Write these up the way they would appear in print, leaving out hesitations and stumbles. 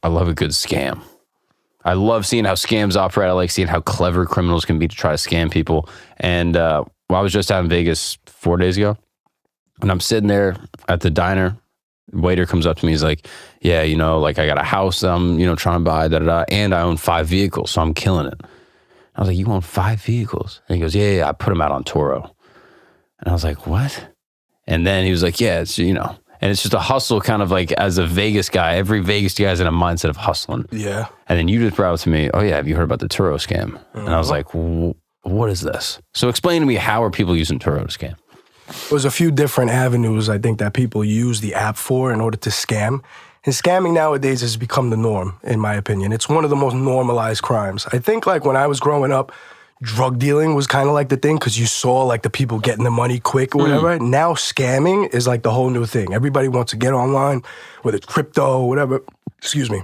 I love a good scam. I love seeing how scams operate. I like seeing how clever criminals can be to try to scam people. And I was just out in Vegas 4 days ago, and I'm sitting there at the diner. Waiter comes up to me. He's like, yeah, you know, like I got a house that I'm, you know, trying to buy, and I own 5 vehicles, so I'm killing it. I was like, you own 5 vehicles? And he goes, yeah, I put them out on Turo. And I was like, what? And then he was like, yeah, it's, you know, and it's just a hustle kind of like as a Vegas guy. Every Vegas guy is in a mindset of hustling. Yeah. And then you just brought up to me, oh yeah, have you heard about the Turo scam? And I was like, what is this? So explain to me, how are people using Turo to scam? There's a few different avenues, I think, that people use the app for in order to scam. And scamming nowadays has become the norm, in my opinion. It's one of the most normalized crimes. I think, like, when I was growing up, drug dealing was kind of like the thing because you saw, like, the people getting the money quick or whatever. Now scamming is, like, the whole new thing. Everybody wants to get online, whether it's crypto or whatever. Excuse me.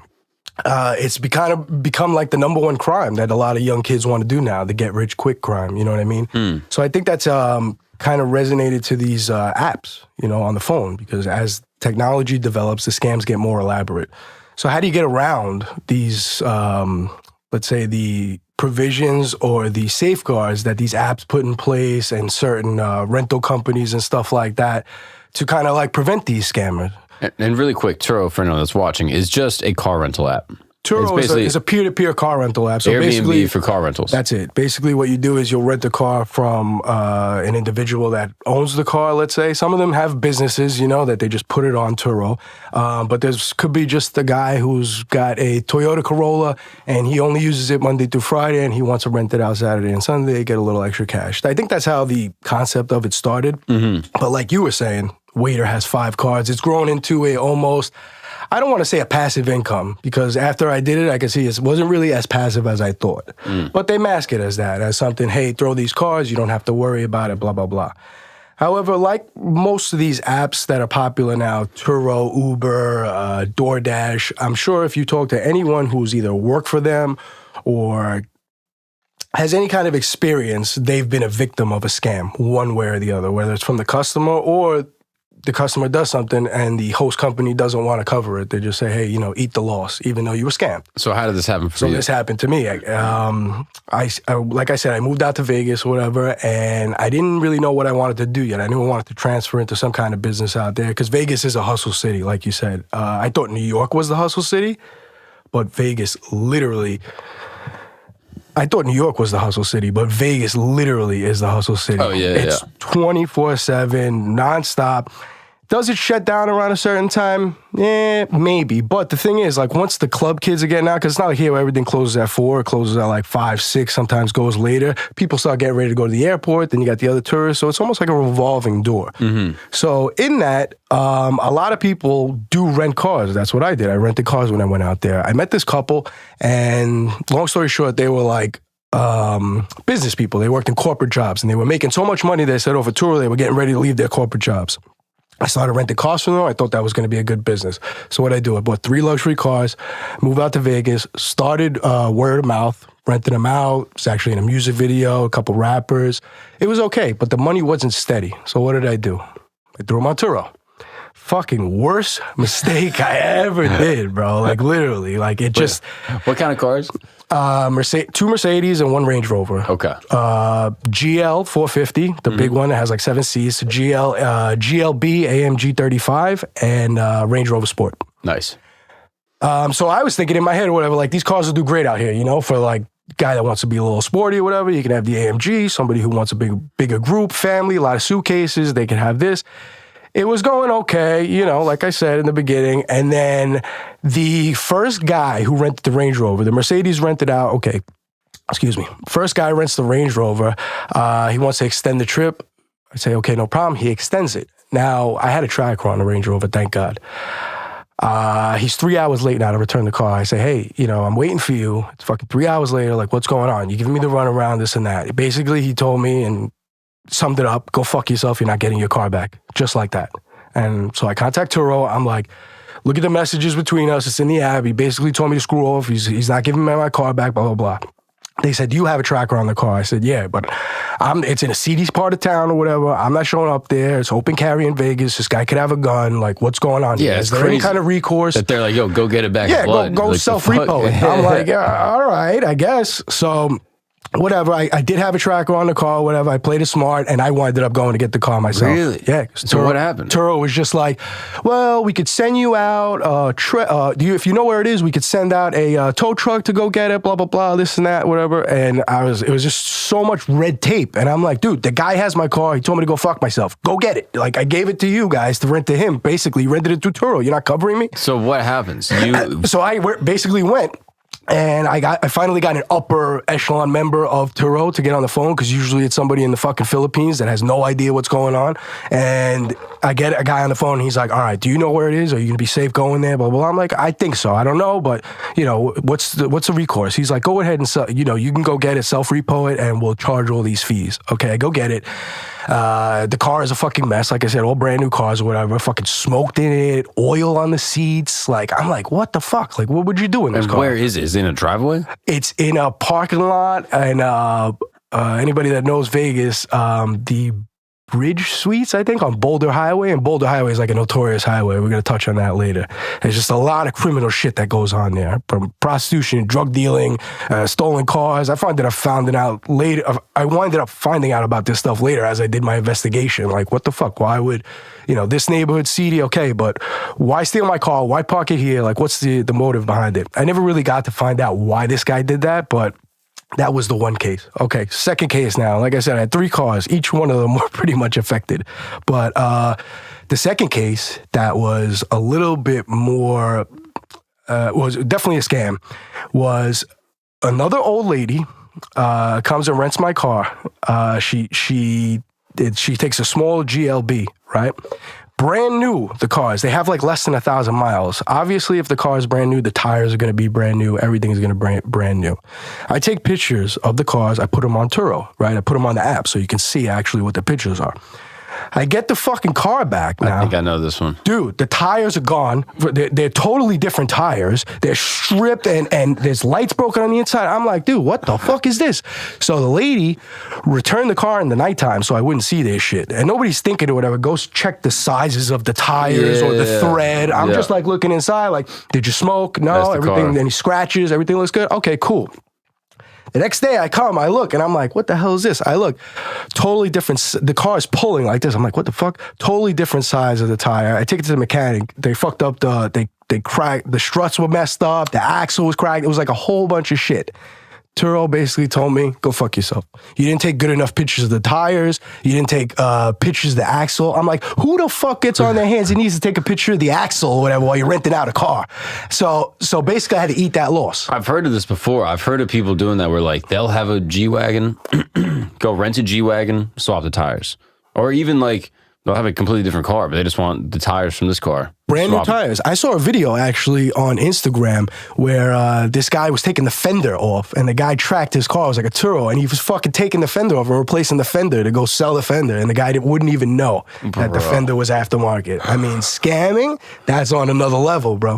It's become like the number one crime that a lot of young kids want to do now, the get rich quick crime, you know what I mean? So I think that's kind of resonated to these apps, you know, on the phone, because as technology develops, the scams get more elaborate. So how do you get around these, let's say, the provisions or the safeguards that these apps put in place and certain rental companies and stuff like that to kind of like prevent these scammers? And really quick, Turo, for anyone that's watching, is just a car rental app. Turo is a peer-to-peer car rental app. So Airbnb for car rentals. That's it. Basically, what you do is you'll rent a car from an individual that owns the car, let's say. Some of them have businesses, you know, that they just put it on Turo. But could be just a guy who's got a Toyota Corolla, and he only uses it Monday through Friday, and he wants to rent it out Saturday and Sunday, get a little extra cash. I think that's how the concept of it started. But like you were saying, Waiter has 5 cars. It's grown into a almost, I don't want to say a passive income, because after I did it, I could see it wasn't really as passive as I thought. But they mask it as that, as something, hey, throw these cars, you don't have to worry about it, blah, blah, blah. However, like most of these apps that are popular now, Turo, Uber, DoorDash, I'm sure if you talk to anyone who's either worked for them or has any kind of experience, they've been a victim of a scam, one way or the other, whether it's from the customer or the customer does something and the host company doesn't want to cover it. They just say, hey, you know, eat the loss, even though you were scammed. So how did this happen for you? So this happened to me. I like I said, I moved out to Vegas or whatever, and I didn't really know what I wanted to do yet. I knew I wanted to transfer into some kind of business out there because Vegas is a hustle city, like you said. I thought New York was the hustle city, but Vegas literally... I thought New York was the hustle city, but Vegas literally is the hustle city. Oh, yeah, it's 24/7, nonstop. Does it shut down around a certain time? Yeah, maybe. But the thing is, like, once the club kids are getting out, because it's not like here where everything closes at 4, it closes at like 5, 6, sometimes goes later. People start getting ready to go to the airport, then you got the other tourists. So it's almost like a revolving door. So in that, a lot of people do rent cars. That's what I did. I rented cars when I went out there. I met this couple, and long story short, they were like, business people. They worked in corporate jobs, and they were making so much money, they said over Turo, they were getting ready to leave their corporate jobs. I started renting cars from them. I thought that was going to be a good business. So what I do, I bought 3 luxury cars, moved out to Vegas, started word of mouth, rented them out. It's actually in a music video, a couple rappers. It was okay, but the money wasn't steady. So what did I do? I threw them on Turo. Fucking worst mistake I ever did, bro. Like, literally. Like, it just... What kind of cars? 2 Mercedes and 1 Range Rover. Okay. GL 450, the big one that has like 7 seats. GLB AMG 35 and Range Rover Sport. Nice. So I was thinking in my head or whatever, like, these cars will do great out here, you know, for like guy that wants to be a little sporty or whatever. You can have the AMG. Somebody who wants a bigger group, family, a lot of suitcases, they can have this. It was going okay, you know, like I said in the beginning. And then the first guy who rented the Range Rover, the Mercedes rented out, okay, excuse me. First guy rents the Range Rover. He wants to extend the trip. I say, okay, no problem. He extends it. Now, I had a tracker on the Range Rover, thank God. He's 3 hours late now to return the car. I say, hey, you know, I'm waiting for you. It's fucking 3 hours later. Like, what's going on? You're giving me the runaround, this and that. Basically, he told me and summed it up, go fuck yourself, you're not getting your car back. Just like that. And so I contact Turo. I'm like, look at the messages between us. It's in the app. He basically told me to screw off. He's not giving me my car back, blah, blah, blah. They said, do you have a tracker on the car? I said, yeah, but it's in a seedy part of town or whatever. I'm not showing up there. It's open carry in Vegas. This guy could have a gun. Like, what's going on here? Is there any kind of recourse? That they're like, yo, go get it back. Yeah, in blood. go like, self-repo it. I'm like, yeah, all right, I guess. So whatever, I did have a tracker on the car, whatever. I played it smart, and I ended up going to get the car myself. Really? Yeah. So what happened? Turo was just like, well, we could send you out, if you know where it is, we could send out a tow truck to go get it, blah, blah, blah, this and that, whatever. And it was just so much red tape. And I'm like, dude, the guy has my car. He told me to go fuck myself. Go get it. Like, I gave it to you guys to rent to him. Basically, rented it to Turo. You're not covering me? So what happens? So I basically went. And I finally got an upper echelon member of Turo to get on the phone, because usually it's somebody in the fucking Philippines that has no idea what's going on. And I get a guy on the phone, and he's like, all right, do you know where it is? Are you going to be safe going there? Blah, blah, blah. I'm like, I think so. I don't know, but, what's the recourse? He's like, go ahead and, you can go get it, self-repo it, and we'll charge all these fees. Okay, I go get it. The car is a fucking mess. Like I said, all brand new cars or whatever. Fucking smoked in it, oil on the seats. Like, I'm like, what the fuck? Like, what would you do in this car? Where is it? Is it in a driveway? It's in a parking lot. And anybody that knows Vegas, the Bridge Suites, I think, on Boulder Highway. And Boulder Highway is like a notorious highway. We're going to touch on that later. There's just a lot of criminal shit that goes on there, from prostitution, drug dealing, stolen cars. I winded up finding out about this stuff later as I did my investigation. Like, what the fuck? Why would, this neighborhood seedy, okay, but why steal my car? Why park it here? Like, what's the motive behind it? I never really got to find out why this guy did that, but that was the one case. Okay, second case now. Like I said, I had 3 cars. Each one of them were pretty much affected. But the second case that was a little bit more, was definitely a scam, was another old lady comes and rents my car. She takes a small GLB, right? Brand new, the cars. They have like less than 1,000 miles. Obviously, if the car is brand new, the tires are going to be brand new. Everything is going to be brand new. I take pictures of the cars. I put them on Turo, right? I put them on the app so you can see actually what the pictures are. I get the fucking car back now. I think I know this one. Dude, the tires are gone. They're totally different tires. They're stripped and there's lights broken on the inside. I'm like, dude, what the fuck is this? So the lady returned the car in the nighttime so I wouldn't see this shit. And nobody's thinking or whatever. Go check the sizes of the tires or the thread. I'm just like looking inside like, did you smoke? No, everything. Any scratches? Everything looks good? Okay, cool. The next day I come, I look, and I'm like, what the hell is this? I look, totally different. The car is pulling like this. I'm like, what the fuck? Totally different size of the tire. I take it to the mechanic. They fucked up they cracked, the struts were messed up, the axle was cracked. It was like a whole bunch of shit. Turo basically told me, go fuck yourself. You didn't take good enough pictures of the tires. You didn't take pictures of the axle. I'm like, who the fuck gets on their hands and needs to take a picture of the axle or whatever while you're renting out a car? So basically I had to eat that loss. I've heard of this before. I've heard of people doing that where like they'll have a G-Wagon, go rent a G-Wagon, swap the tires. Or even like they'll have a completely different car, but they just want the tires from this car. Brand new tires. I saw a video actually on Instagram where this guy was taking the fender off, and the guy tracked his car. It was like a Turo, and he was fucking taking the fender off and replacing the fender to go sell the fender, and the guy wouldn't even know that the fender was aftermarket. I mean, scamming, that's on another level, bro.